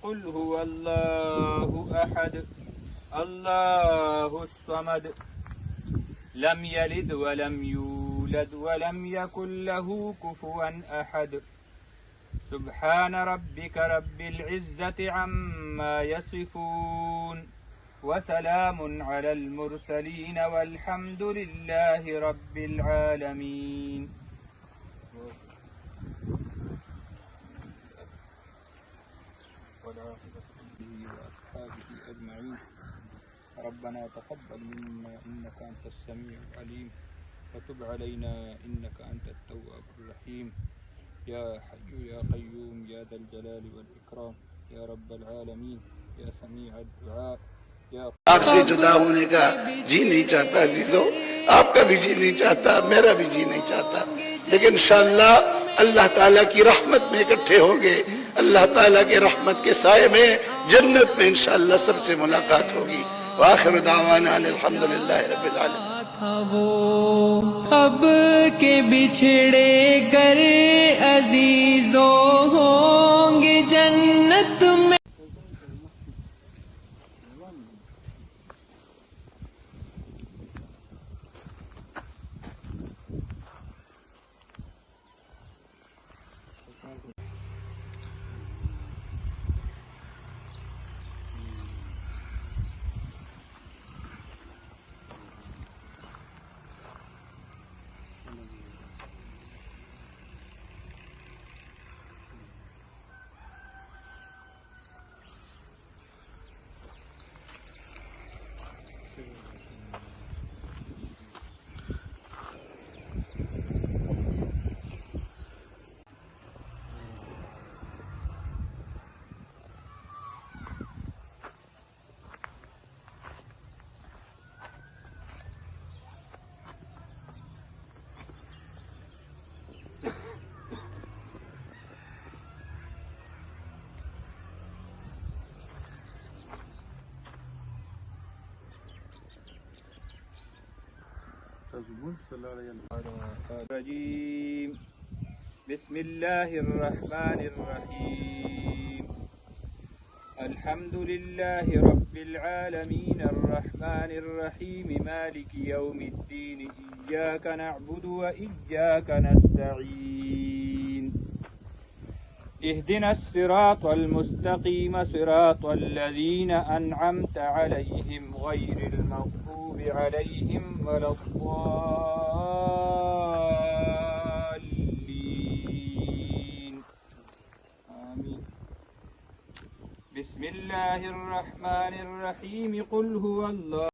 कुल हुवल्लाहु अहद अल्लाहुस समद लम यलिद वलम यूलद वलम यकुल लहू कुफुवन अहद सुब्हान रब्बिक रब्बिल इज्जति अम्मा यसिफून वसलामुन अलल मुरसलीन वल्हम्दुलिल्लाहि रब्बिल आलमीन। रब्बना तक़ब्बल मिन्ना इन्नका अंतस समीउल अलीम वतुब अलैना इन्नका अंतत तव्वाबुर रहीम या हय्यु या क़य्यूम या दल जलाली वल इकराम या रब्बल आलमीन या समीअद दुआ या। आपसे जुदा होने का जी नहीं चाहता अजीजों, आपका भी जी नहीं चाहता, मेरा भी जी नहीं चाहता, लेकिन इंशाअल्लाह अल्लाह ताला की रहमत में इकट्ठे होंगे। अल्लाह ताला के रहमत के साए में जन्नत में इंशाअल्लाह सबसे मुलाकात होगी। आखिर दावाना अल्हम्दुलिल्लाहि रब्बिल आलमीन। वो अब के बिछड़े कर अजीजों होंगे जन्नत में। बिस्मिल्लाहिर्रहमानिर्रहीम अल्हम्दुलिल्लाहि रब्बिल आलमीन अर्रहमानिर्रहीम मालिकि यौमिद्दीन इय्याका नअबुदु व इय्याका नस्तईन इहदिनस सिरातल मुस्तकीम सिरातल लज़ीना अनअमता अलैहिम गैरिल मग़दूबि अलैहिम वलद्दाल्लीन आमीन। बिस्मिल्लाहिर्रहमानिर्रहीम कुल हुवल्लाहु